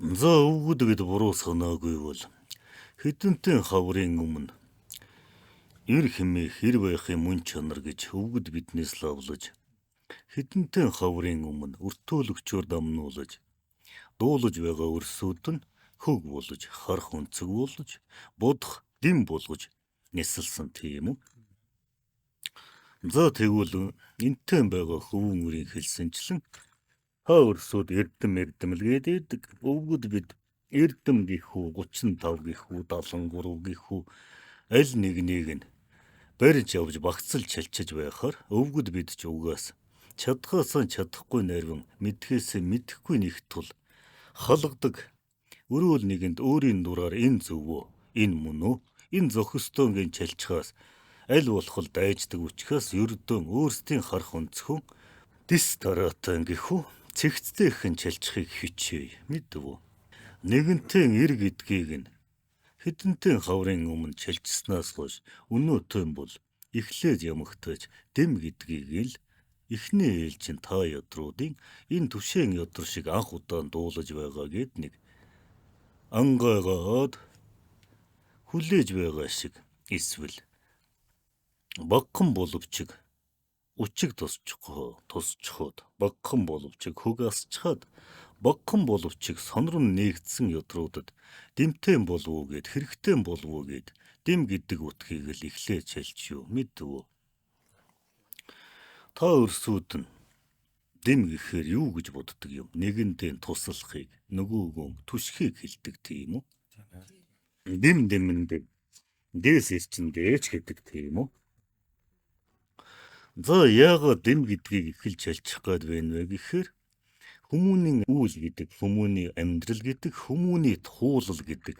За өвгөд бид буруу санаагүй бол хэдэнтэй хаврын өмнө эр хэмээх хэр байхын мөн чанар гэж өвгөд биднээс лавлаж хэдэнтэй хаврын өмнө өртөөлөгчөөр дамнуулж дуулаж байгаа өрсүүд нь хөг болж харах өнцөг болж бодох дэм болгож нисэлсэн тийм үү. За тэгвэл энтэй байгаа хөвөн үрийн хэлсэнчлэн та өрсүүд эрдэм л гэдэг өвгөд бид эрдэм гихүү 35 гихүү 73 гихүү аль нэгнийг нь барьж явж багцал чалчиж байхаар өвгөд бид ч угаас чадхаасаа чадахгүй найрван мэдхээсээ мэдэхгүй нэг тул халгадаг өрөөл нэгэнд өөрийн дураар энэ зөвөө энэ мөн үү энэ зохистонгийн чалчхаас аль болох дайждаг учраас ердөө өөрсдийн харах өнцгөө дис тараатан гихүү цэгцтэйхэн чалчхыг хичээе мэдвүү. Нэгэнтээ эр гэдгийг нь хэдэнтэй хаврын өмнө чалчснаас хойш өнөөтөн бол эхлээд ямагтаж дэм гэдгийг л эхний ээлжин та ядруудын энэ түшээн ядар шиг анх удаан дуулаж байгаа гэд нэг ангаагаад хүлээж байгаа шиг эсвэл багхан боловчиг учиг тусчход багхан боловчиг хөг асчхаад багхан боловчиг сонрон нээгдсэн ядруудад дэмтэн болов гэд хэрэгтэй болов гэд дэм гэдэг утгыг л эхлээд чалж юу мэдвүү. Та өрсүүд нь дэм гэхээр юу гэж боддог юм? Нэгэндээ туслахыг нөгөөгөө түшхийг хэлдэг тийм үү? Дэм дэмэндээ дээс ирчин дээч гэдэг тийм үү? За яагаад дэм гэдгийг эхэлж чалчих гээд байна вэ гэхээр хүмүүний үйл гэдэг, хүмүүний амьдрал гэдэг, хүмүүний туулал гэдэг.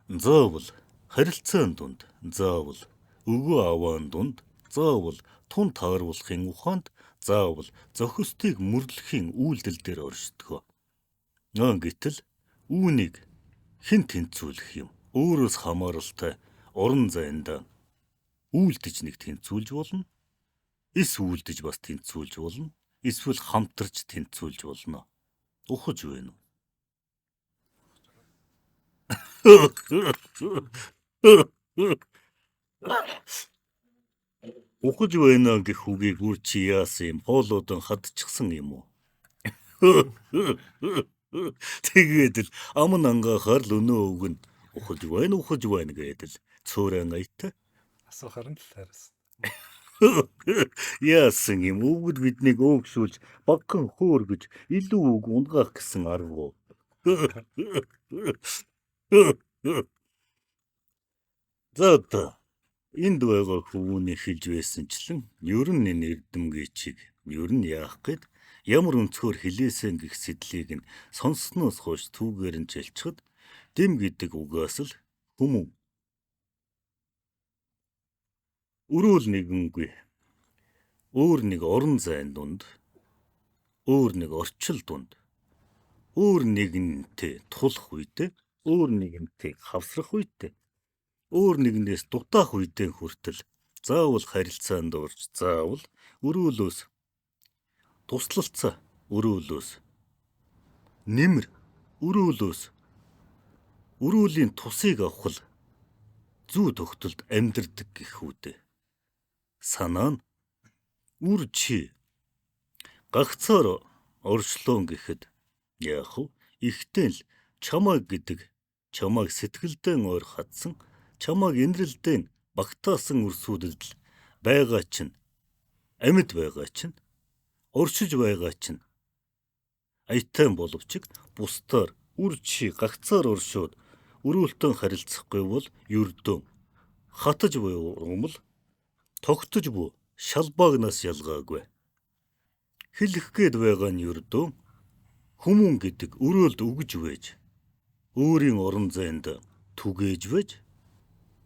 Заавал харилцаан дунд, заавал өгөө аваан дунд, заавал тун тааруулахын ухаанд, заавал зохистыг мөрлөхийн үйлдэл дээр оршдог. Гэтэл үүнийг хэн тэнцвүүлэх юм? Өөрөөс хамааралтай орон зайндаа үйлдэж нэг тэнцвүүлж болно. Эс үйлдэж бас тэнцвүүлж болно. Эсвэл хамтарч тэнцвүүлж болно. Ухаж байна уу? Ухаж байна гэх үгийг үр чи яасан юм? Хоолойдон хадчихсан юм уу? Тэгээд л аман ангаахаар л өнөө өг нь ухаж байна гэдэг л цөөрэн аятай. Асуухаар нь талаараас. Яасан юм өвгд биднийг өөгшүүлж багхан хөөр гэж илүү үг унгаах гэсэн арга. За энд байгаа хүмүүний хэлж байсанчлан ер нь энэ эрдэмгийн чиг ер нь яах гээд ямар өнцгөр хэлээсэн гэх сэдлийг нь сонсноос хойш түүгээр нь чалчхад дэм гэдэг угаас л хүмүүн өрөөл нэгэнгүй өөр нэг орон зайн дунд өөр нэг орчил дунд өөр нэгнтэй тулах үедээ өөр нэгнтэй хавсрах үедээ өөр нэгнээс дутаах үедээ хүртэл заавал харилцаанд орж заавал өрөөлөөс туслалцаа өрөөлөөс нэмэр өрөөлөөс өрөөлийн тусыг авах л зүү тогтолд амьдрдаг гэх үдэ. Санаа нь үр чи гагцаар оршлоон гэхэд яах вэ? Ихтэй л чамайг гэдэг чамайг сэтгэлдээ ойр хатсан чамайг инрэлдээ багтаасан өрсүүдэд л байгаа чинь амьд байгаа чинь оршиж байгаа чинь аятайн боловч бусдаар үр чи гагцаар оршоод өрөөлтөн харилцахгүй бол ердөө хатаж буй ургамал тогтож буй шалбаагнаас ялгаагүй. Хэлэх гээд байгаа нь ердөө хүмүүн гэдэг өрөөлд өгж байж өөрийн орон зайд түгээж байж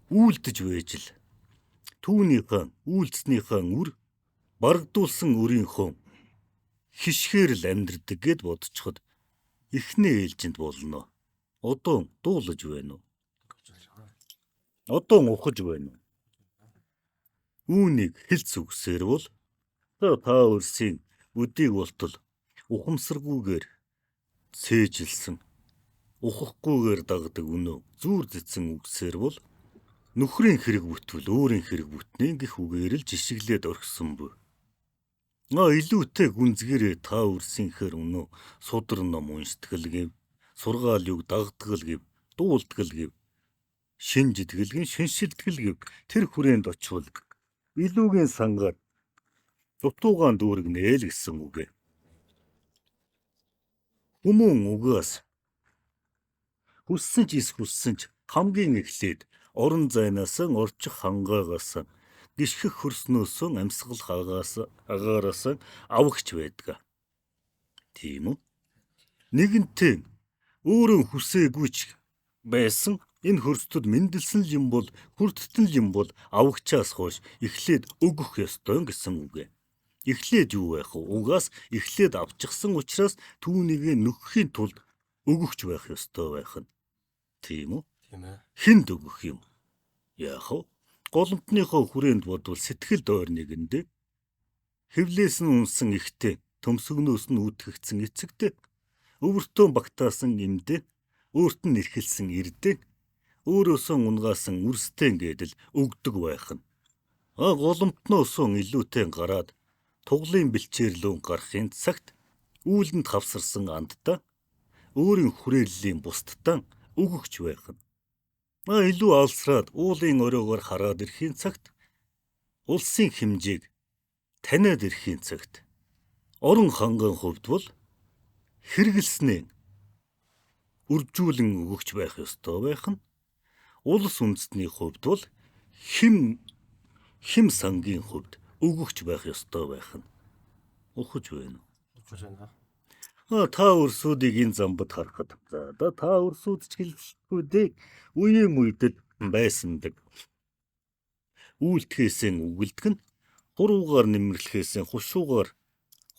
үйлдэж байж л түүнийхээ үйлдснийхээ үр барагдуулсан өрийнхөө хишгээр л амьдрдаг гэд бодцоход эхний ээлжинд болно. Одоо дуулаж байна уу? Одоо ухаж байна уу? Үүнийг хэлц үгсээр бол та өрсийн өдийг болтол ухамсаргүйгээр цээжилсэн ухахгүйгээр дагдаг өнөө зүүр зэцэн үгсээр бол нөхрийн хэрэг бүтвэл өөрийн хэрэг бүтнэ гэх үгээр л жишиглээд орхисон буй. Илүүтэй гүнзгийрээ та үрсийнхэр өнөө судар ном унштгэл гэв, сургаал юг дагдгал гэв, дуулдгал гэв, шинжидгэл шиншилтгэл гэв тэр хүрээнд очвол илүүгийн сангаар дутуугаан дүүргэнэ л гэсэн үг. Хүмүүн угаас хүссэн ч эс хүссэн ч хамгийн эхлээд орон зайнаас орчих хангаагаас гიშгэх хөрснөөс амьсгал агаараас авахч байдаг. Тийм үү? Нэгэнтээ өөрөө хүсээгүй ч байсан энэ хөрсдөд мэндэлсэн юм бол хүрдтэн юм бол авахчаас хойш эхлээд өгөх ёстой гэсэн үг. Эхлээд юу байх вэ? Угаас эхлээд авчихсан учраас түүнийг нөхөхийн тулд өгөхч байх ёстой байх нь. Тийм үү? Тийм ээ. Хүнд өгөх юм. Яах вэ? Голомтныхоо хүрээнд бодвол сэтгэл дойр нэгэндээ хэвлээс нь унсан ихтэй төмсгнөөс нь үтгэгдсэн эцэгтэй өвөртөө багтаасан имдээ өөрт нь эрхэлсэн ирдээ өөрөөсөө унгаасан үрстэй гэдэл өгдөг байх нь. Голомтноос илүүтэй гараад туглын бэлчээрлүүн гарахын цагт үүлэнд хавсарсан андтаа өөрийн хүрээллийн бусдтаа өгөгч байх нь. Илүү алсраад уулын оройгоор хараад ирэхийн цагт улсын хэмжээг таниад ирэхийн цагт орон ханган хувьд бол хэрэгэлснээ үржүүлэн өгөгч байх ёстой байх нь. Улс үндэстний хувьд бол хэм сангийн хувьд өгөгч байх ёстой байх нь. Ухаж байна уу? Та өрсүүдийг энэ замбад харахад та өрсүүд ч хэлэхгүй дээ. Үеийн үедэд байсандаг. Үйлдэхээсээ үгэлдэг нь хуруугаар нэмэрлэхээсээ хушуугаар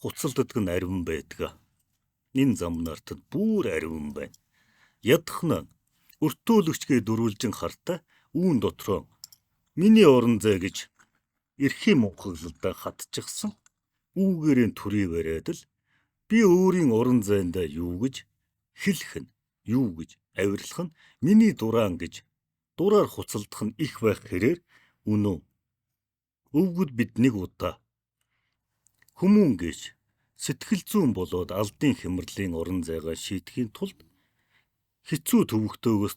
хуцалддаг нь ариун байдаг. Энэ зам нартад бүр ариун байна. Ядахна өртөөлөгчгээ дөрвөлжин хартаа үүн дотроо миний орон зай гэж эрхийн мунхаглалдаа хатчихсан үүгээрээ төрий бариад л би өөрийн орон зайндаа юу гэж хэлэх нь, юу гэж авирлах нь миний дураан гэж дураар хуцалдах нь их байх хэрээр үнөө өвгөд бид нэг удаа хүмүүн гэж сэтгэл зүйн болоод алдын хямралын орон зайгаа шийдэхийн тулд хэцүү төвөгтөөгөөс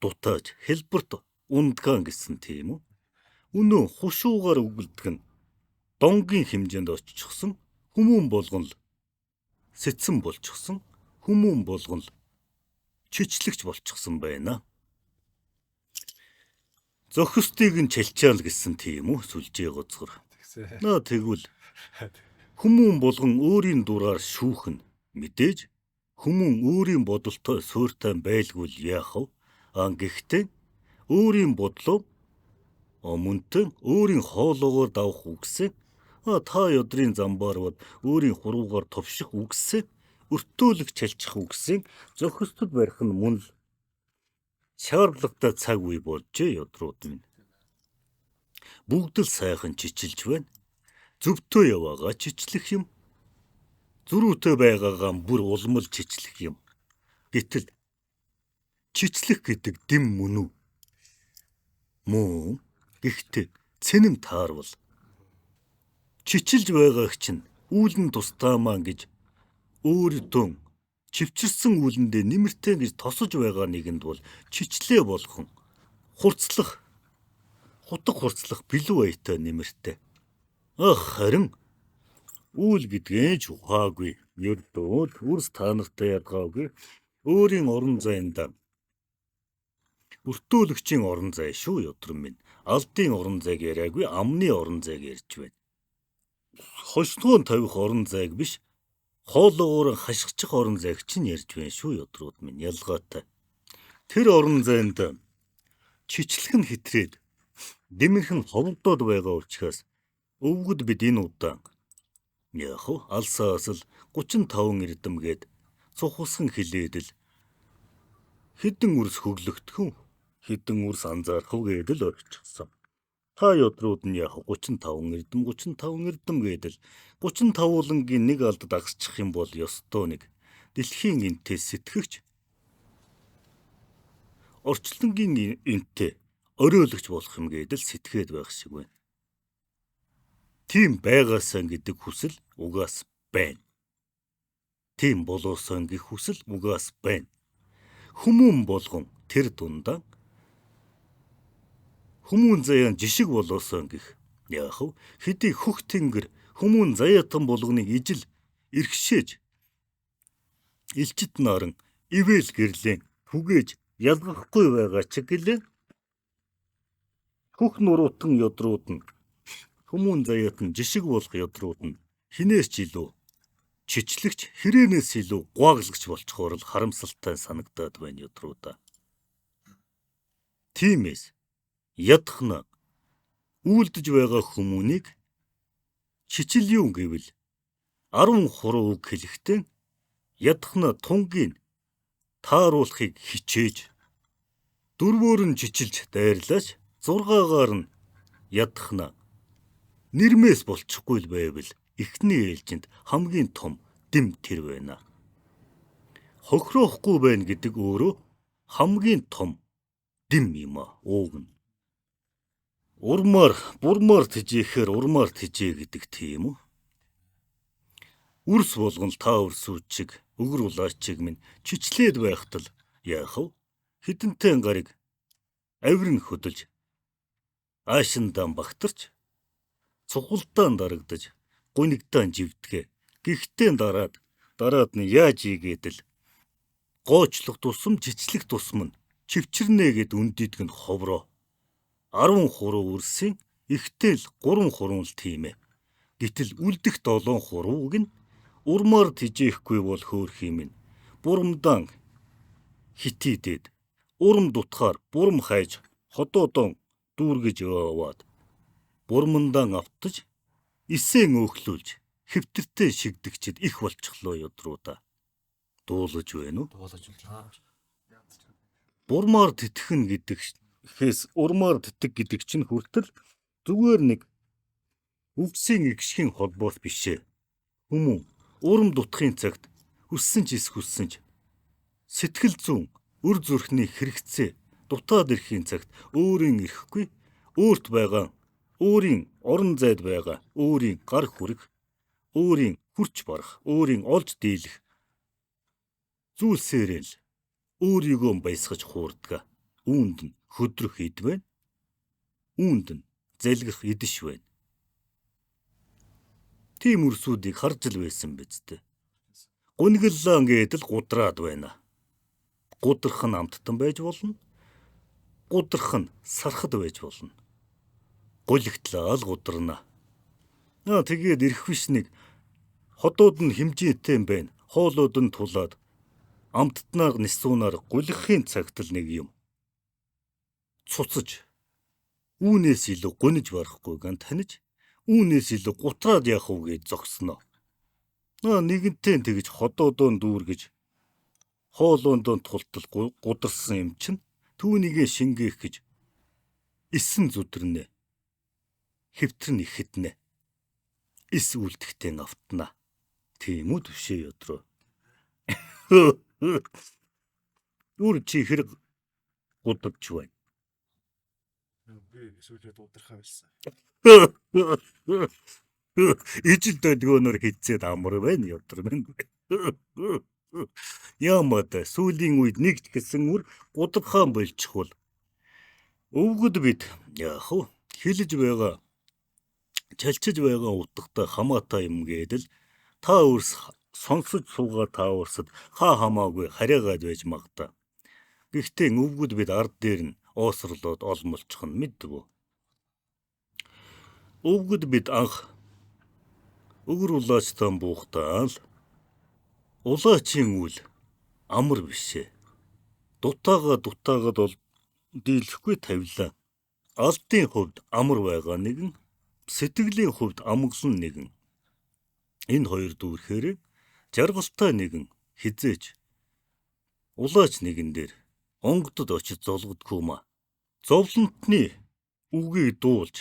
дутааж хэлбэрт ундгаан гэсэн тийм үү? Үнөө хушуугаар өгөлдөх нь донгийн хэмжээнд оччихсон хүмүүн болгон л сэцэн болчихсон хүмүүн болгон л чичлэгч болчихсон байна. Зохистыг нь чалчаал гэсэн тийм үү? Сүлжээ гоцгор. Тэгвэл хүмүүн болгон өөрийн дураар шүүхэн мэдээж хүмүүн өөрийн бодолтой сууртай байлгүй яах вэ? Гэхдээ өөрийн бодлоо мөнтөн өөрийн хоолоогоор давах үгсээ та ёдрын замбаар бод өөрийн хуруугаар товших үгсээ өртөөлөх чалчих үгсээ зохистод барих нь мөн л шаардлагатай цаг үе болжээ ёдрууд минь. Бүгд л сайхан чичилж байна. Зөвтөө яваагаа чичлэх юм. Зүрүүтэй байгаагаа бүр улмал чичлэх юм. Гэтэл чичлэх гэдэг дэм мөн үү? Мөн. Гэхдээ цэнэм таарвал чичилж байгааг чинь үүлэн тустаамаа гэж өөртөө чивчирсэн үүлэндээ нэмэртэй гэж тосож байгаа нэгэнд бол чичлээ болгон хутга хурцлах бэлүү аятай нэмэртэй. Харин үйл гэдгээ ч ухаагүй. Ердөө үрс та нартай ядгаагүй. Өөрийн орон зайнда өртөөлөгчийн орон зай шүү ёдрон минь. Алдын орон зайг яриаггүй, амны орон зайг ярьж байна. Хошноон тавих орон зайг биш, хоолоогоор хашгичих орон зайг чинь ярьж байна шүү ёдрууд минь. Ялгаатай. Тэр орон зайнд чичлэх нь хэтрээд дэмэрх нь ховдоод байгаа учраас өвгөд бид энэ удаа яах вэ? Алсаас л 35 эрдэмгээд цухалсан хилээд л хэдэн үрс хөглөгдөх, хэдэн үрс анзаарах гэдэл орчихсон. Та ёдрууд нь яах 35 эрдэм гэдэл 35 улангийн нэг алд дагсчих юм бол ёстой нэг дэлхийн энтэй сэтгэгч орчлонгийн энтэй оройологч болох юм гэдэл сэтгээд байх шиг байна. Тийм байгаасаа гэдэг хүсэл угаас байна. Тийм болоосоо гэх хүсэл угаас байна. Хүмүүн болгон тэр дундаа хүмүүн заяан жишг болоосоо гэх яах вэ? Хэдий хөх тэнгэр хүмүүн заяатан болгоныг ижил эргшээж илчит наран ивэл гэрлэн түгээж ялгахгүй байгаа ч гэлээ хөх нуруутан ёдрууд нь хүмүүн заяатан жишг болох ёдрууд нь хинээс ч илүү чичлэгч хэрээнээс илүү гуаглагч болчхоор л харамсалтай санагдаад байна ёдруудаа. Тиймээс ядахна үйлдэж байгаа хүмүүнийг чичил юу гэвэл 13 үг хэлэхдээ ядахна тунгийн тааруулахыг хичээж дөрвөөр нь чичилж дайрлаач 6-гаар нь ядахна нэрмээс болчихгүй л байвал эхний ээлжинд хамгийн том дэм тэр байна. Хохироохгүй байна гэдэг өөрөө хамгийн том дэм юм аа. Ууг нь бурмаар тижээхээр урмаар тижээ гэдэг тийм үү? Үрс болгон та үрсүүчиг өгөр улаачиг минь чичлээд байхад л яах вэ? Хідэнтэй гарыг авирн хөдөлж аашиндаан багтарч цухалдаан дарагдаж гунигдаан живдгээ. Гэхдээ дараад нь яаж ийгээдэл гоочлох тусам чичлэх тусам нь чивчэрнэ гэд үндийдэг нь ховроо 13 үрсийн ихтэл 3 хуруу л тийм ээ. Гэтэл үлдэх 7 хурууг нь урмаар тижээхгүй бол хөөх юм. Бурамдаан хитийдэд урам дутгаар бурам хайж ходоодон дүүргэж яваад бурмандаан автаж исэн өөхлүүлж хэвтэртэй шигдэгчэд их болчихлоо ёдруудаа. Дуулаж байна уу? Дуулаж байна. Бурмаар тэтгэн гэдэгхээс урмаар тэтг гэдэг чинь хүртэл зүгээр нэг үгсийн эгшхийн холбоос бишээ. Хүмүүн урам дутахын цагт хүссэн ч хүссэн ч сэтгэл зүйн өр зүрхний хэрэгцээ дутаад ирэхийн цагт өөрийн ирэхгүй өөрт байгаа өөрийн орон зайд байгаа өөрийн гар хүрэх өөрийн хүрч барах өөрийн олж дийлэх зүйлсээрээ л өөрийгөө баясгаж хуурдаг. Үүнд нь хөдрөх эд байна. Үүнд нь залгих эдэш байна. Тийм үрсүүдийг харж л байсан биз дээ. Гунигллаа гэдэл гудраад байна. Гудрах нь амттан байж болно. Гудрах нь сархад байж болно. Гулигтлаа л гудрана. Тэгээд ирэх биш нэг ходоод нь хэмжээтэй байна. Хоолоод нь тулаад амттнаар нисуунаар гулихын цагт л нэг юм цуцаж үүнээс илүү гуниж барахгүй ган таниж үүнээс илүү гутраад яах вэ гэж зогсноо. Нэгэнтээ тэгж ходоодоо дүүргэж хоолоондоо тултал гударсан юм чинь түүнийгээ шингээх гэж эсэн зүдэрнэ. Хэвтэр нь ихэднэ. Эс үлдэхтэй автна. Тийм үү төвшөө ёдроо. Үр чи хэрэг гудавч байна. Би сүүлд удрахаа байсан. Ижил дөдгөөнөр хитцээд амар байна ёдор мэн. Ямад сүүлийн үед нэгт гэсэн үр гудахаан болчихвол өвгөд бид яах вэ? Хэлж байгаа чалчиж байгаа утгатай хамаатай юм гэдэл та өөрс сонсож суугаа та өөрсөд хаа хамаагүй хараагаад байж магадаа. Гэхдээ өвгөд бид ард дээр нь оосрлоод олмолчих нь мэддэг үү? Өвгөд бид анх өгөр улаачтай буухтаа л улаачийн үл амар бишээ. Дутаагаад бол дийлэхгүй тавилаа. Алдын хувьд амар байгаа нэгэн, сэтгэлийн хувьд амгалан нэгэн. Энэ хоёр дүүрхээр жаргалтай нэгэн хизээч улаач нэгэн дээр онгодод очиж золгодгүй ма. Зовлонтны үгийг дуулж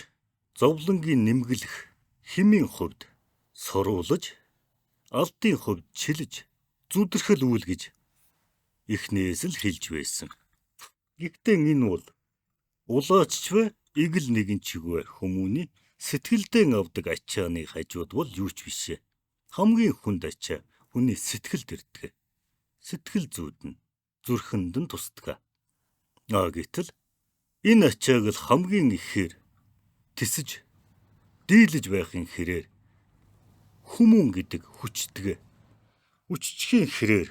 зовлонгийн нэмгэлэх хэмийн хувьд соруулж алдын хувьд чилж зүдэрхэл үйл гэж эхнээс л хэлж байсан. Гэхдээ энэ бол улаачч вэ, игэл нэгэн чиг вэ хүмүүний сэтгэлдээ авдаг ачааны хажууд бол юу ч бишээ. Хамгийн хүнд ачаа хүний сэтгэлд ирдэг. Сэтгэл зүйднэ, зүрхэнд нь тусдаг. Гэтэл энэ ачааг л хамгийн ихээр тисэж, дийлэж байхын хэрээр хүмүүн гэдэг хүчтэйг хүччхийн хэрээр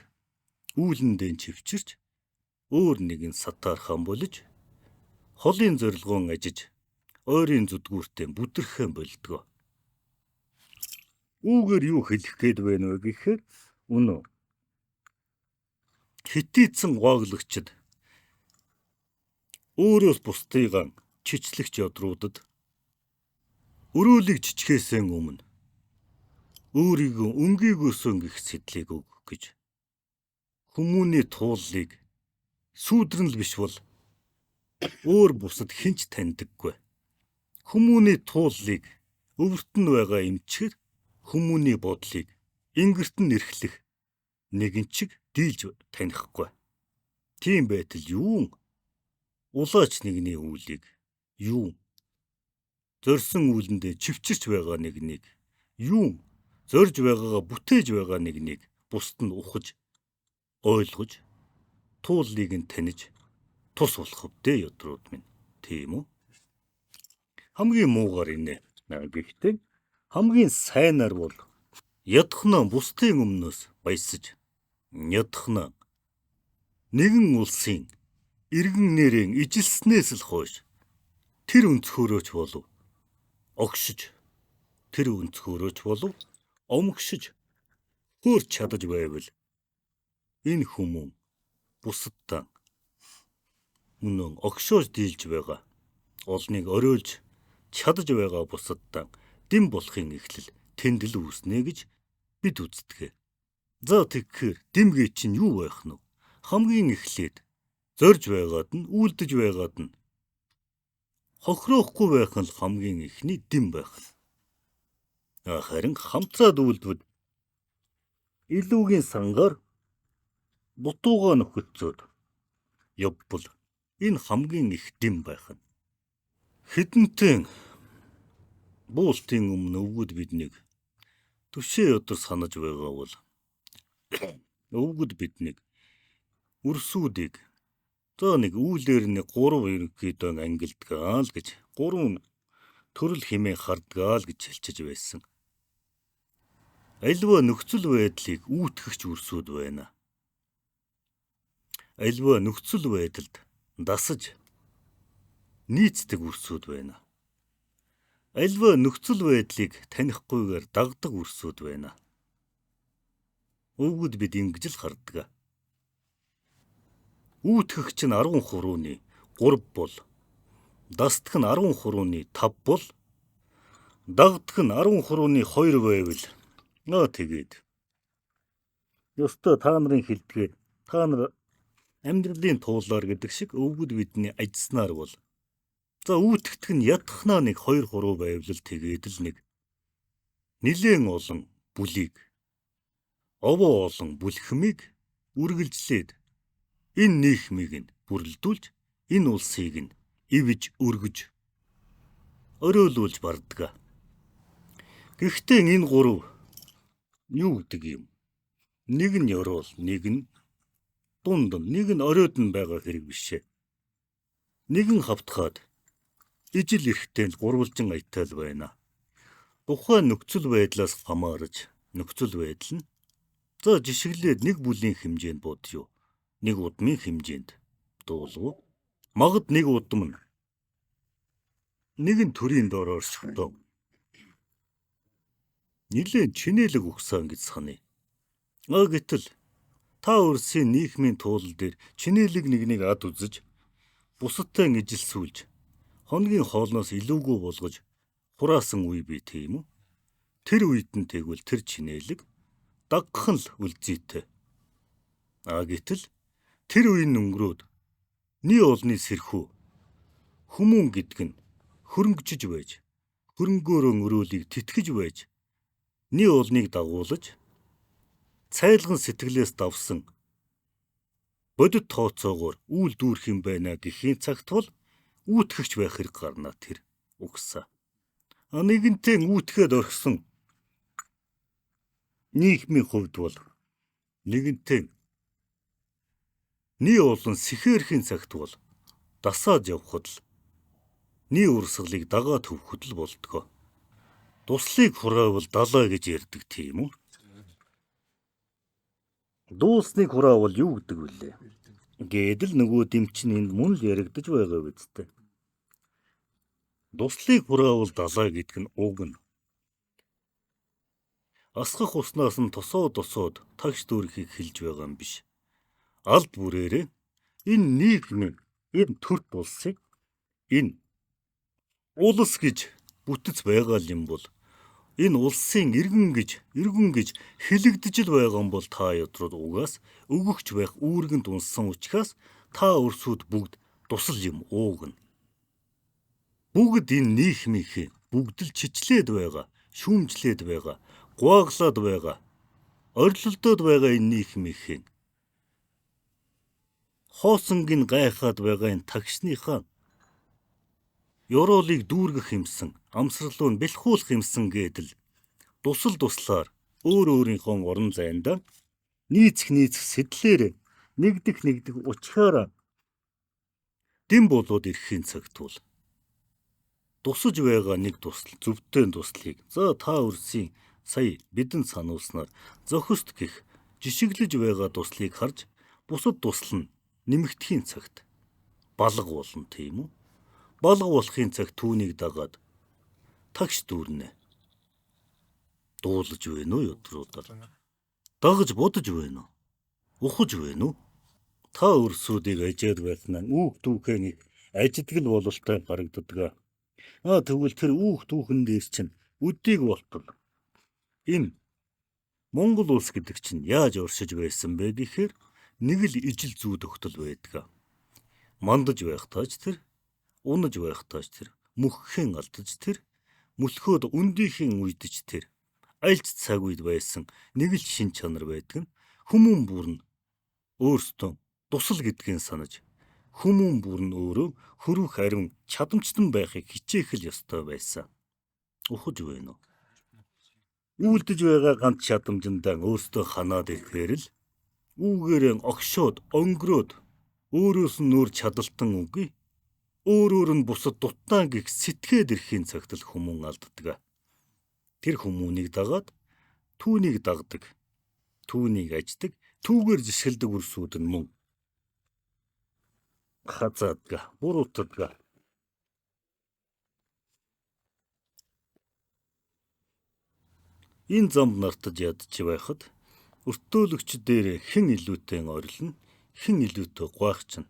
үүлэндээ чивчирч өөр нэгэн сатаархан болж холын зорилгоон ажиж ойрын зүдгүүртээ бүдэрхэн болдгоо. Үүгээр юу хэлэх гээд байна вэ гэхээр үнэн. Хитийцэн гуаглагчд өөрөөс бусдыгаа чичлэгч ядруудад өрөөлийг чичгээсэн өмнө өөрийгөө өнгийгөөсөн гих сэтлийг өгөх гэж хүмүүний тууллыг сүйдрэн л биш бол өөр бусад хинч таньдаггүй. Хүмүүний тууллыг өвөрт нь байгаа эмчгэр хүмүүний бодлыг ингэрт нь эрхлэх нэгэн чиг дийлж танихгүй. Тийм байтал юун улаач нэгний үүлийг юун зорьсон үүлэндээ чивчирч байгаа нэгнийг юун зорж байгаагаа бүтээж байгаа нэгнийг бусд нь ухаж ойлгож тууллыг нь таних тус болох вдэ ядрууд минь. Тийм үү? Хамгийн муугар инэ. Гэхдээ хамгийн сайнаар бол ядахна бусдын өмнөөс баясаж ядахна нэгэн улсын иргэн нэрийн ижилснээс л хойш тэр өнцгөрөөч болов огшиж тэр өнцгөрөөч болов омгшиж хөөрч чадаж байвал энэ хүмүүн бусадтаа үнэн огшоож дийлж байгаа олныг оройлж чадаж байгаа бусадтаа дэм болохын эхлэл тэнд л үүснэ гэж бид үздэг. За тэгэхээр дэмгээ чинь юу байх нь вэ? Хамгийн эхлээд зорж байгаад нь үлдэж байгаад нь хохироохгүй байх нь хамгийн эхний дэм байх. Харин хамтраад үлдвэд илүүгийн сангаар дутуугаа нөхөцөөд явбал энэ хамгийн их дэм байх нь. Хэдэнтэн буултын өмнө өвгөд биднийг төвшөө өдөр санаж байгаа бол өвгөд биднийг үрсүүдийг за нэг үүлээр нэг 3 ерөнхийдөө ангилдгаа л гэж 3 төрөл хэмээн хардгаа л гэж хэлчихэж байсан. Альва нөхцөл байдлыг үүтгэгч үрсүүд байна. Альва нөхцөл байдалд дасаж нийцдэг үрсүүд байна. Альва нөхцөл байдлыг танихгүйгээр дагдаг үрсүүд байна. Өвгөд бид ингэж л харддаг. Үүтгэгч нь 13-ны 3 бол дасдаг нь 13-ны 5 бол дагдаг нь 13-ны 2 байвал тэгээд ёстой та нарын хэлдгээр та нар амьдралын туулаар гэдэг шиг өвгөд бидний ажилласнаар бол за үүтгэдэг нь ядахнаа нэг 2 3 байвал тэгээд л нэг нилээн олон бүлийг овоо олон бүлхмийг үргэлжлээд энэ нийгмийг нь бүрлдүүлж энэ улсыг нь ивж өргөж оройлуулж барддаг. Гэхдээ энэ 3 юу гэдэг юм? Нэг нь ёроол, нэг нь дунд, нэг нь оройд нь байгаа хэрэг бишээ. Нэгэн хавтгаад ижил эрэхтэй л гурвалжин аятал байна. Тухайн нөхцөл байдлаас хамаарж нөхцөл байдал нь за жишгэлээд нэг бүлийн хэмжээнд бодё. Нэг удмын хэмжээнд дуулав. Магад нэг удам нь нэгэн төрийн доор оршихдоо нилээн чинэлэг ухсан гэж саная. Гэтэл та өрсийн нийгмийн туулал дээр чинэлэг нэгнийг ад үзэж бусадтай ижилсүүлж хоногийн хоолноос илүүгүй болгож хураасан үе бий тийм үү? Тэр үед нь тэгвэл тэр чинэлэг дагхан л үлзийтэй. Гэтэл тэр үеийн өнгөрөөд нэг олны сэрхүү хүмүүн гэдг нь хөрөнгөжж байж хөрөнгөөрөө өрөөлийг тэтгэж байж нэг олныг дагуулж цайлган сэтгэлээс давсан бодит тооцоогоор үүл дүүрэх юм байна гэхийн цагт бол үүтгэгч байх хэрэг гарна тэр угсаа. Нэгэнтээ үүтгээд орхисон нийгмийн хувьд бол нэгэнтээний олон сэхээрхийн цагт бол дасаад явхад лний урсгалыг дагаад хөвөхөд л болдгоо. Дуслыг хураавал далаа гэж ярьдаг тийм үү? Дуусныг хураавал юу гэдэг вүлээ? Гэдэл нөгөө дэмчин энд мөн л яригдаж байгаа үсттэй. Дуслыг хураавал далаа гэдэг нь уг нь. Асгах уснаас нь тосоод тагш дүүрхийг хэлж байгаа юм биш. Алд бүрээрээ энэ нийгмийн энэ төрт улсыг энэ улс гэж бүтэц байгаа юм бол энэ улсын иргэн гэж хэлэгдэж л байгаа юм бол та ядрууд угаас өгөгч байх үүргэнд унсан учраас та өрсүүд бүгд тусал юм уугна. Бүгд энэ нийгмийнхээ бүгд л чичлээд байгаа, шүүмжлээд байгаа, гуаглаад байгаа, орилолдоод байгаа энэ нийгмийнхээ хоосонгийн гайхаад байгаа энэ тагшныхаа ёроолыг дүүргэх юмсан, амсралуу нь бэлхүүлэх юмсан гэдэл туслаар өөрийнхөө орон зайнда нийцэх сэтлэр нэгдэх учраараа дэм болоод ирэхин цагт бол тусаж байгаа нэг тусал зөвхөн туслыг за та өрсийн сая бидэнд сануулснаар зохист гих жишиглэж байгаа туслыг харж бусад тусал нь нэмэгдэхийн цагт балга болно тийм үү? Балга болохын цагт түүнийг дагаад тагш дүүрнэ. Дуулаж байна уу ёдруудаар? Дагаж бодож байна уу? Ухаж байна уу? Та өрсүүдийг ажиад байснаа үүх түүхэн ажидгал бололтой гарагддаг. Тэгвэл тэр үүх түүхэн дээр чинь үдийг болтол. Энэ Монгол улс гэдэг чинь яаж оршиж байсан бэ гэхээр нэг л ижил зүй тогтол байдаг. Мандаж байх тааж тэр, унаж байх тааж тэр, мөххийн алдаж тэр, мөлхөөд өндийнхэн үйдэж тэр, альч цаг үед байсан нэг л шин чанар байдаг нь хүмүүн бүрн өөртөө тусал гэдгийг санаж хүмүүн бүрн өөрөө хөрвөх ариун чадамжтан байхыг хичээх л ёстой байсан. Ухаж байна уу? Үлдэж байгаа ганц чадамжиндаа өөртөө ханаад ирэхээр л үүгээрээ огшоод өнгөрөөд өөрөөс нь өөр чадалтан үгүй өөрөөр нь бусад дутнаа гих сэтгээд ирэхин цагт л хүмүүн алддаг. Тэр хүмүүнийг дагаад түүнийг дагдаг, түүнийг аждаг, түүгээр жишгэлдэг өрсүүд нь мөн хазаадга, буруутадга. Энэ замд нартаж ядж байхад өртөөлөгч дээр хэн илүүтэй орилно, хэн илүүтэй гуайхчна.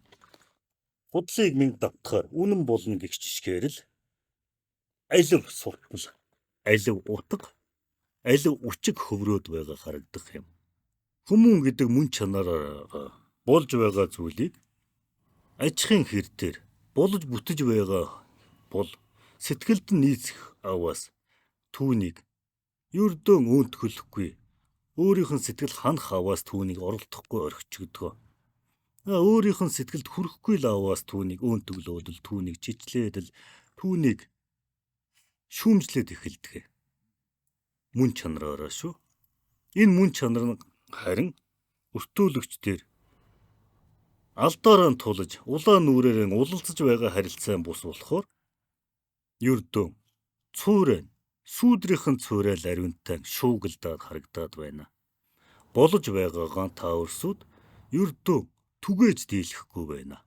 Худлыг минь давтахаар үнэн болно гэх жишгээр л алив суртал, алив утга, алив үчиг хөврөөд байгаа харагдах юм. Хүмүүн гэдэг мөн чанараар болж байгаа зүйлийг ажихын хэр дээр болж бүтэж байгаа бол сэтгэлд нийцэх аваас түүнийг ердөө өөнтгөлөхгүй өөрийнх нь сэтгэл ханах аваас түүнийг оролдохгүй орхичгдгоо. Өөрийнх нь сэтгэлд хүрэхгүй л аваас түүнийг өөнтөглөөд л түүнийг чичлээд л түүнийг шүүмжлээд эхэлдэг. Мөн чанараараа шүү. Энэ мөн чанар нь харин өртөөлөгч дээр алдаараа тулж улаан нүрээр улалцаж байгаа харилцаа бус болохоор ердөө цуурэн сүүдрийнхэн цуурал ариунтай шуугилдаад харагдаад байна. Болж байгаагаа та өрсүүд ердөө түгээж дийлэхгүй байна.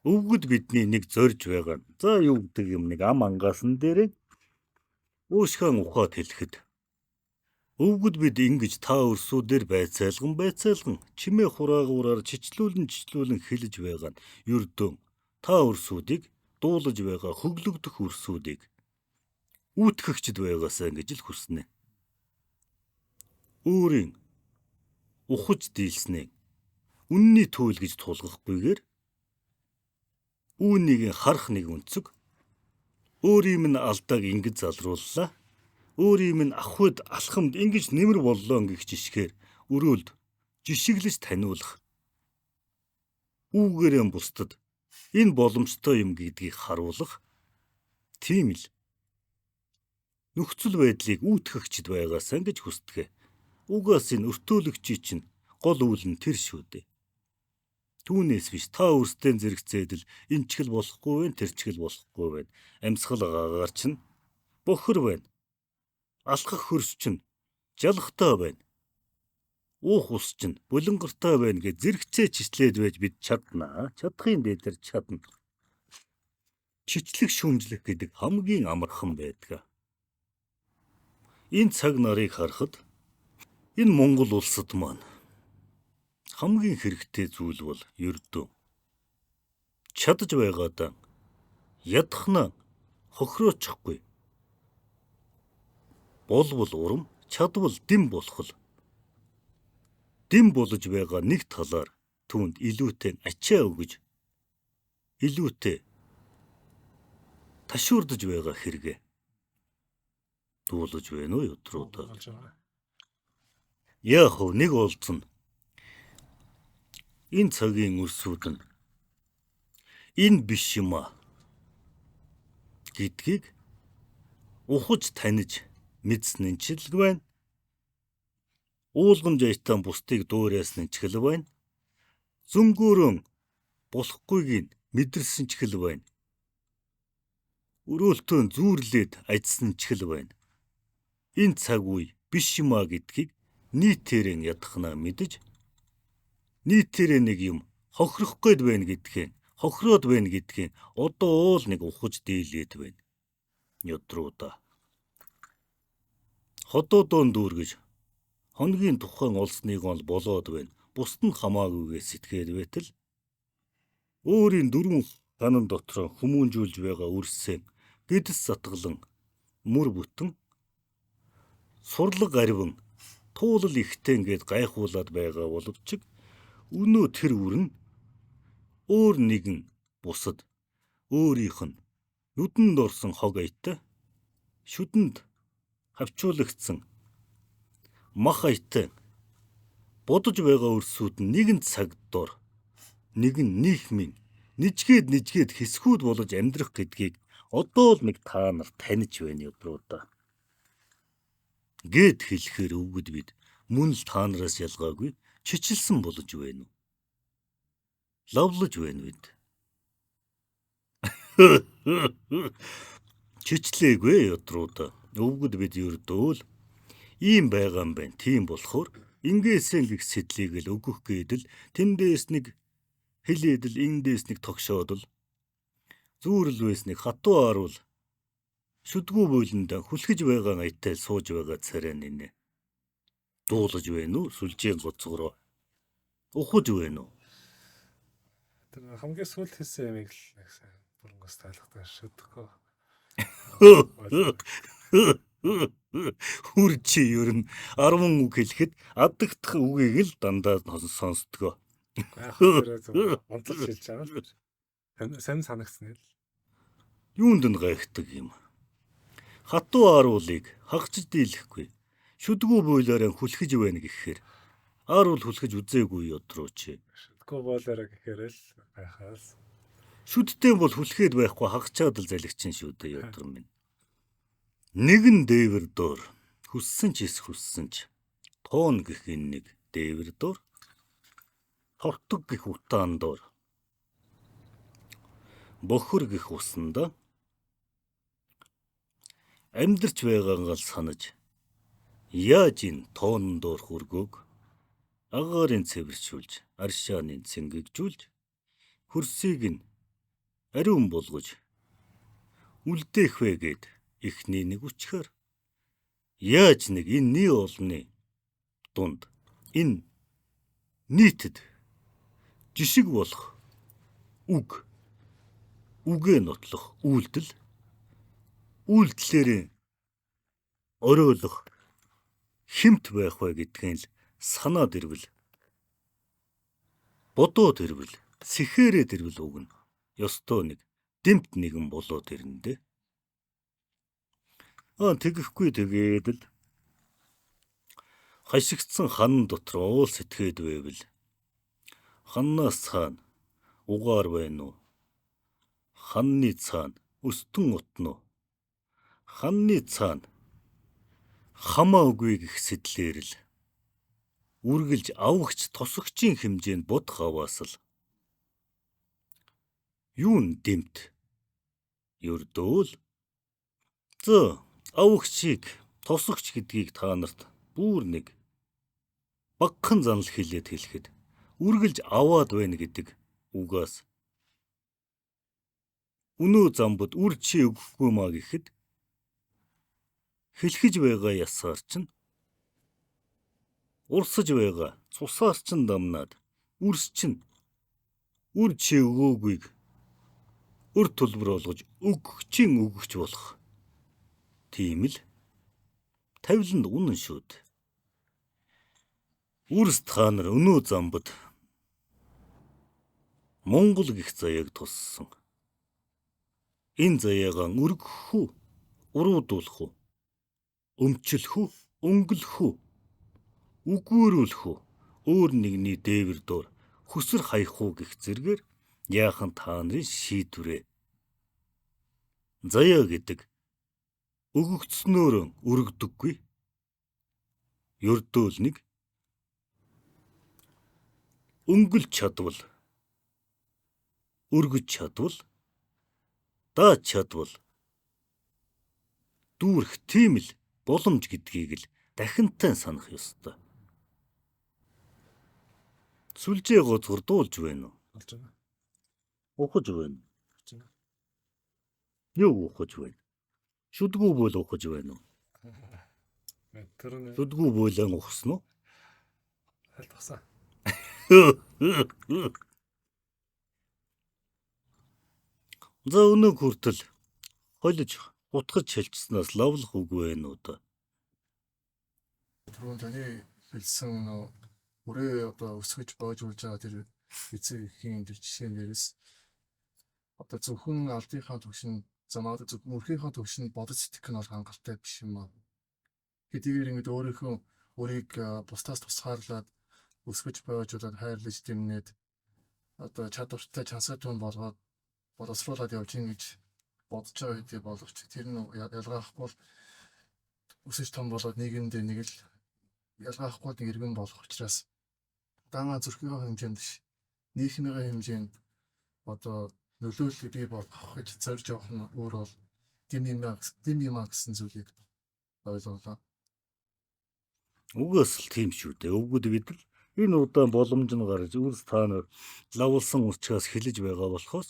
Өвгөд бидний нэг зорж байгаа. За юу гэдэг юм нэг ам ангаасан дээр уушхан ухаад хэлэхэд өвгөд бид ингэж та өрсүүдээр байцаалган чимээ хураагуураар чичлүүлэн хэлж байгаа нь ердөө та өрсүүдийг дуулаж байгаа хөглөгдөх өрсүүдийг үүтгэгчд байгаасаа гэж л хүснэ. Өөрийн ухаж дийлснээ үнний туйл гэж тулгахгүйгээр үүнийг харах нэг өнцөг өөрийн минь алдааг ингэж залрууллаа. Өөрийн минь ахуйд алхамд ингэж нэмэр боллоо гэх жишгээр өрөөлд жишиглэж таниулах, үүгээрээ бусдад энэ боломжтой юм гэдгийг харуулах тийм л нөхцөл байдлыг үүтгэгчд байгаасаа гэж хүсдэг. Угаас энэ өртөөлөгчий чинь гол үйл нь тэр шүү дээ. Түүнээс биш та өөрсдөө зэрэгцээд л энэ ч гэл болохгүй вэ, тэр ч гэл болохгүй вэ. Амьсгал гаагаар чинь бохор байна. Алхах хөрс чинь жалхтаа байна. Уух ус чинь булангартай байна гэж зэрэгцээ чичлээд байж бид чаднаа. Чадахын дээр чадна. Чичлэг шүүмжлэх гэдэг хамгийн амархан байдаг. Энэ цаг нарыг харахад энэ Монгол улсад маань хамгийн хэрэгтэй зүйл бол ердөө чадж байгаадаа ядахна хохироочихгүй. Болбол урам, чадвал дэм болох л. Дэм болж байгаа нэг талаар түүнд илүүтэй ачаа өгөж, илүүтэй ташуурдж байгаа хэрэгэ. Дуулаж байна уу өдрүүдээ? Яг хөө нэг олдсон. Энэ цагийн өрсүүд нь энэ биш юм а гэдгийг ухаж таниж мэдсэн нь ч л байна. Уулгамж аятан бусдыг дуурайсан ч хэл байна. Зөнгөөрөн болохгүйг нь мэдэрсэн ч хэл байна. Өрөөлтөө зүүрлээд ажсан ч хэл байна. Энэ цаг үе биш юм а гэдгийг нийтээрэн ядахнаа мэдэж, нийтээрээ нэг юм хохирох гээд байна гэдгийг, хохироод байна гэдгийг одоо л нэг ухаж дийлээд байна. Ёдруудаа. Ходоодон дүүргэж хоногийн тухайн олсныг ол болоод байна. Бусд нь хамаагүйгээ сэтгээд байтал өөрийн дөрвөн ханан дотроо хүмүүнжүүлж байгаа үрсээ гэдэс сатгалан мөр бүтэн сурлаг ариван туулал ихтэй ингээд гайхуулаад байгаа боловч өнөө тэр үрн өөр нэгэн бусад өөрийнх нь нүдэнд орсон хог аятай шүдэнд хавчуулагдсан мах аятай бодож байгаа өрсүүд нь нэгэн цаг дор нэгэн нийгмийн нижгээд хэсгүүд болж амьдрах гэдгийг одоо л нэг та нар таних байна өдрүүдээ. Гэт хэлэхээр өвгөд бид мөн л та нараас ялгаагүй чичилсэн болж байна уу? Лавлаж байна бид. Чичлээгүй өдрүүдээ. Өвгөд бид ердөө л ийм байгаа юм байна. Тийм болохоор ингээсэн гих сэтлийг л өгөх гээд л тэндээс нэг хэлээд л эндээс нэг тогшоод л зүүрл байсныг хатуу аруул шүдгүү буйланд хүлхэж байгаа аятай сууж байгаа царай нэ. Дуулаж байна уу? Сүлжээ гоцгороо. Ухаж байна уу? Тэр хамгийн сүүл хийсэн ямиг л нэг сайн бүрнгос таалагдсан шүдгөө. Хүрчи ер нь 10 үг хэлэхэд аддагдах үгийг л дандаа сонсдгоо. Яг тэр онцлог шилж байгаа л. Сайн санагдсан л. Юунд нь гайхдаг юм? Хатуу аруулыг хагчж дийлэхгүй. Шүдгүү буйлаараа хүлхэж байна гэхээр аруул хүлхэж үзээгүй өдрөө чи. Шүдгүү боолоороо гэхээр л гайхаас. Шүдтэй бол хүлхээд байхгүй хагчаад л залгичин шүү дээ өдөр минь. Нэгэн дээвэр доор хүссэн ч тоон гэх энэ нэг дээвэр доор тортог гэх утаан доор бохор гэх усанда амьдарч байгаагаа санаж яаж энэ тоон доор хүргөөг агаарын цэвэршүүлж аршааны цэнгэгжүүлж хөрсийг нь ариун болгож үлдээх вэ гэд эхний нэг үчхээр яаж нэг энэ нийт олны дунд энэ нийтэд жишг болох үгээ нотлох үйлдэлээр оройлох хэмт байх вэ гэдгийг л санаад ирвэл бодоод ирвэл сэхээрээд ирвэл үг нь ёстой нэг дэмт нэгэн болоод ирнэ дээ. Тэгэхгүй тэгээд л хашигдсан хан дотор уул сэтгээд байвал ханнаас цаана угаар байна уу? Ханны цаана өстөн утна уу? Ханны цаана хамаагүй гэх сэтлэр л үргэлж авахч тосгочийн хэмжээнд бодох аваас л юун дэмт ердөөл за авахчийг тосгоч гэдгийг та нарт бүр нэг багхан занал хэлээд хэлэхэд үргэлж аваад байна гэдэг үгээс өнөө замбад үр чи өгөхгүй маа гэхэд хэлхэж байгаа ясаар чинь урсаж байгаа цусаас чинь дамнаад үрс чинь үр чи өгөөгүйг өр төлбөр болгож өгөгч болох. Тийм л тавиланд үнэн шүүд. Үрс та нар өнөө замбад Монгол гэх заяаг туссан. Энэ заяагаа өргөх үү, уруудуулах уу, өмчлөх үү, өнгөлөх үү, үгүүрүүлэх үү, өөр нэгний дээвэр доор хүсэр хаях уу гэх зэргээр яахан та нарын шийдвэрээ. Заяа гэдэг өгөгдснөөр өргөдөггүй. Ердөөл нэг өнгөлж чадвал, өргөж чадвал, дааж чадвал дүүрэх тийм л боломж гэдгийг л дахинтай санах ёстой. Сүлжээ гоцгор дуулж байна уу? Болж байна. Ухаж байна. Болж байна. Юу ухаж байна? Шүдгүү бол ухаж байна уу? Тэр нь Шүдгүү бойлон ухсан уу? хайлтгасан. За өнөө хүртэл холж утгаж хэлчихснаас лавлах үгүй байна уу да? Түрүүн таны хэлсэн үрээ одоо өсгөж боож үлж байгаа тэр эцэг эхийн тэр жишээн дээрээс одоо зөвхөн алдынхаа төвшин замаад зөвхөн өрхийнхаа төвшин бодож сэтгэх нь бол хангалттай биш юм аа. Хэдийгээр ингэж өөрийнхөө өрийг бусдаас тусгаарлаад өсгөж боожуулаад хайрлаж дэмнээд одоо чадвартай чансаа түн болгоод боловсруулаад явж ийн гэж бодож байгаа хэдий боловч тэр нь ялгаахгүй өсөж том болоод нийгэмдээ нэг л ялгаахгүй нэг иргэн болох учраас даанга зүрхийнхээ хэмжээнд биш нийгмийн хэмжээнд одоо нөлөөлөл бий болгох гэж зорж явах нь өөр бол dim юм гэсэн зүйлийг ойлголоо. Угаас л тийм шүү дээ. Өвгөд бид л энэ удаан боломж нь гарч үрс та нар лавлсан учраас хэлж байгаа болохоос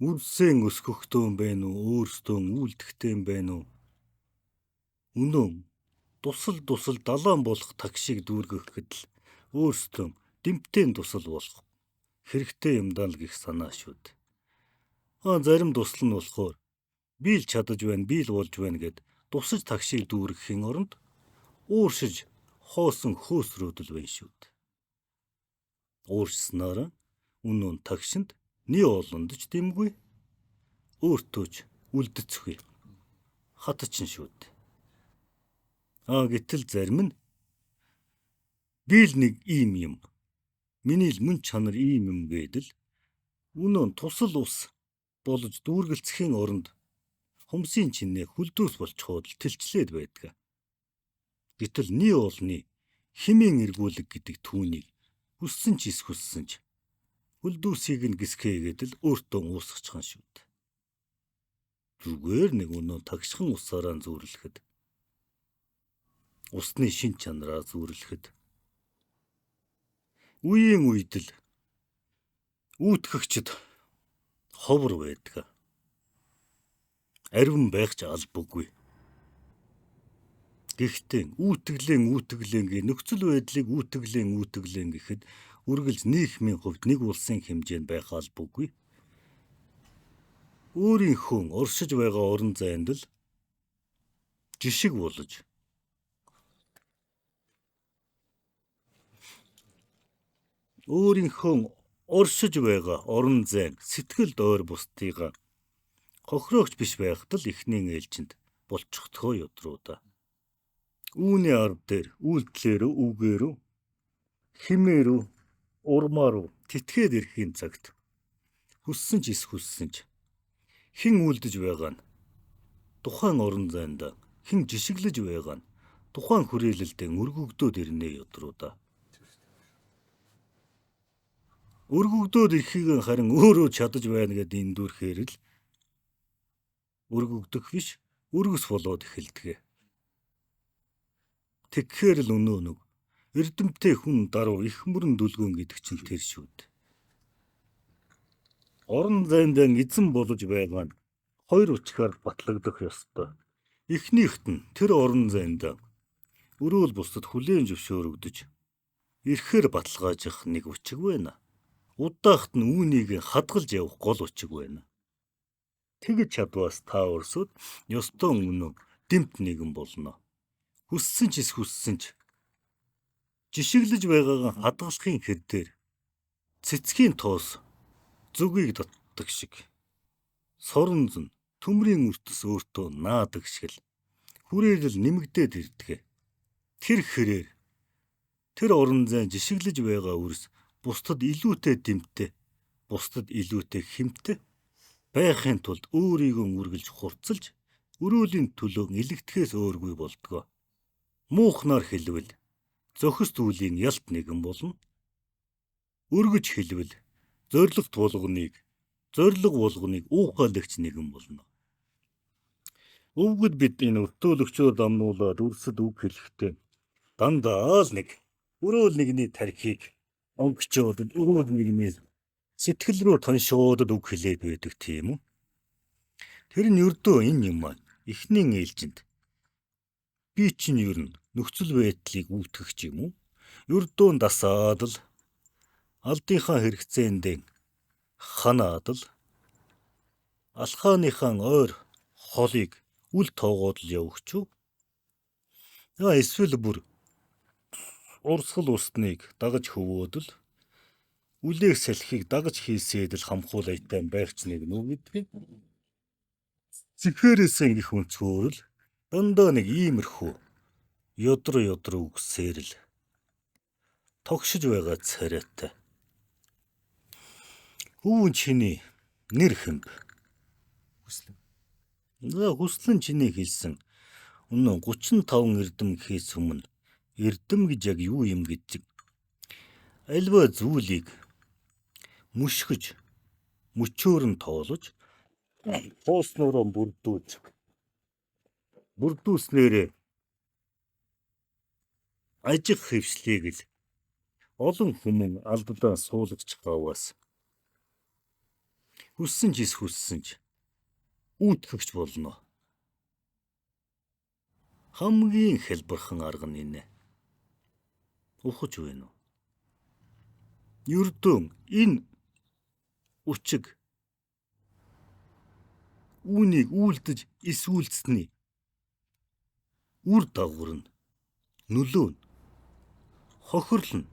үрсийн өсгөхтэй юм байна уу? Өөрсдөө үйлдэхтэй юм байна уу? Үнэн тусал далаан болох тагшиг дүүргэхэд л өөрсдөө дэмтэн тусал болох хэрэгтэй юм даа л гэх санаа шүү дээ. Зарим тусал нь болохоор би л чадаж байна, би л болж байна гэд тусаж тагшиг дүүргэхийн оронд ууршиж хоосон хөөсрөөдөл байна шүү дээ. Ууршснараа үнэн тагшинд ни олондч дэмгүй өөртөөч үлдэцгүй хатачин шүү дээ. Гэтэл зарим нь би л нэг ийм юм. Миний л мөн чанар ийм юм гэдэл үнэн тусал ус болж дүүргэлцхийн оронд хумсын чинээ хүлдөөс болчиход л тэлчлээд байдаг. Гэтэл ни олны химийн эргүүлэг гэдэг түүнийг хүссэн ч эсхүссэн ч хүлдөөсийг нь гисгээгээд л өөртөө уусгачихсан шүү дээ. Зүгээр нэг өнөө тагшхан усаараа зүүрлэхэд усны шин чанараа зүүрлэхэд үеийн үед л үүтгэгчд ховор байдаг. Ариун байх ч албагүй. Гэхдээ үүтгэлэн нөхцөл байдлыг үүтгэлэн гэхэд үргэлж нийгмийн хувьд нэг улсын хэмжээнд байх албагүй. Өөрийнхөө оршиж байгаа орон зайд л жишг болж өөрийнхөө оршиж байгаа орон зайн сэтгэл дойр бусдыгаа хохирогч биш байхад л эхнийн ээлжинд болчихдгоо ёдруу да. Үүний ард дээр үйлдэлээрөө, үгээрөө, химээрөө, урмааруу тэтгээд ирэхийн цагт хүссэн ч хүссэн ч хэн үлдэж байгаа нь тухайн орон зайд хэн жишиглэж байгаа нь тухайн хүрээлэлдээ өргөгдөөд ирнэ ёдруудаа. Өргөгдөөд ирэхийг харин өөрөө чадаж байна гэдээ эндүрхээр л өргөгдөх биш, өргөс болоод эхэлдэг. Тэгэхээр л өнөө нэг эрдэмтэй хүн даруй их мөрөн дүлгөөн гэдэг чинь тэр шүү дээ. Орон зайд эзэн болж байгаа нь хоёр учраар батлагдах ёстой. Эхнийхт нь тэр орон зайд өрөөл бусдад хүлээн зөвшөөрөгдөж ирэхээр баталгаажих нэг учиг байна. Удаахт нь үүнийг хадгалж явах гол учиг байна. Тэгж чадваас та өрсөд ёстой өмнө дэмт нэгэн болно. Хүссэн ч хүссэн ч жишиглэж байгаагаа хадгалахын хэр дээр цэцгийн тоос зүгийг татдаг шиг соронзон төмрийн үртэс өөртөө наадаг шиг л хүрээлэл нэмэгдээд ирдэг. Тэр хэрээр тэр орон зай жишиглэж байгаа үрс бусдад илүүтэй дэмтээ, бусдад илүүтэй хэмтээ байхын тулд өөрийгөө үргэлж хурцлж өрөөлийн төлөө илэгдэхээс өөргүй болдгоо. Муухнаар хэлвэл зохист үлийн ялт нэгэн болно. Өргөж хэлвэл зориг болгоныг уухайлагч нэгэн болно. Өвгөд бид энэ өртөөлөгчөөр дамнуулаад үрсэд үг хэлэхдээ дандаа л нэг өрөөл нэгний тархийг онгочоод өрөөл нэгний сэтгэл рүү тоншоод үг хэлээд байдаг тийм үү? Тэр нь ердөө энэ юм аа. Эхнийн ээлжинд би чинь ер нь нөхцөл байдлыг үүтгэх юм уу? Ердөө дасаад л алдынхаа хэрэгцээндээ ханаад л алхааныхаа ойр холыг үл тоогоод л явах ч үү? Эсвэл бүр урсгал усныг дагаж хөвөөдөл үлээх салхийг дагаж хийсээд л хамхуулайтай байх ч нэг нүг гэдгийг. Зэхээрээс их өнцгөр л дандаа нэг иймэрхүү ёдро үгсээр л тогшиж байгаа царайтай. Хүү чиний нэр хэмб? Хүслэн. Хүслэн чиний хэлсэн өнөө 35 эрдэм гэхээс өмнө эрдэм гэж яг юу юм гэдэг альва зүйлийг мөшгөж мөчөөр нь тоолож хооснороо бүрдүүлснээр ажиг хөвшлийг л олон хүмүүс алдаа суулгаж хаваас хүссэн ч үүтгэгч болно. Хамгийн хэлбэрхэн арга нь энэ. Ухаж байна уу? Ердөө энэ учиг үүнийг үлдэж эсвүүлсэний үр дагавар нь нөлөө нь хохирол нь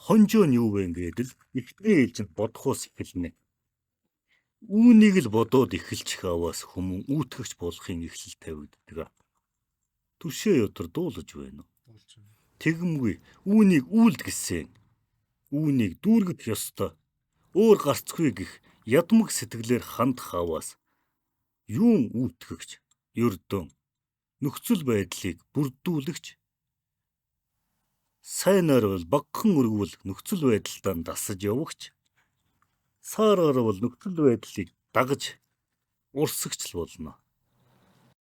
хонжоо нь юу вэ гэдэл ихний ээлжинд бодхоос эхэлнэ. Үүнийг л бодоод эхэлж хаваас хүмүүн үүтгэгч болохын эхлэл тавигддаг. Түшээ өдөр дуулаж байна уу? Тэгэмгүй үүнийг үлд гэсэн. Үүнийг дүүргэх ёстой. Өөр гарцгүй гэх ядмаг сэтгэлээр хандах хаваас юун үүтгэгч ердөө нөхцөл байдлыг бүрдүүлэгч сайнаар бол багхан өргөвөл нөхцөл байдалтай дасаж явагч саараар бол нөхцөл байдлыг дагаж урсагч л болно.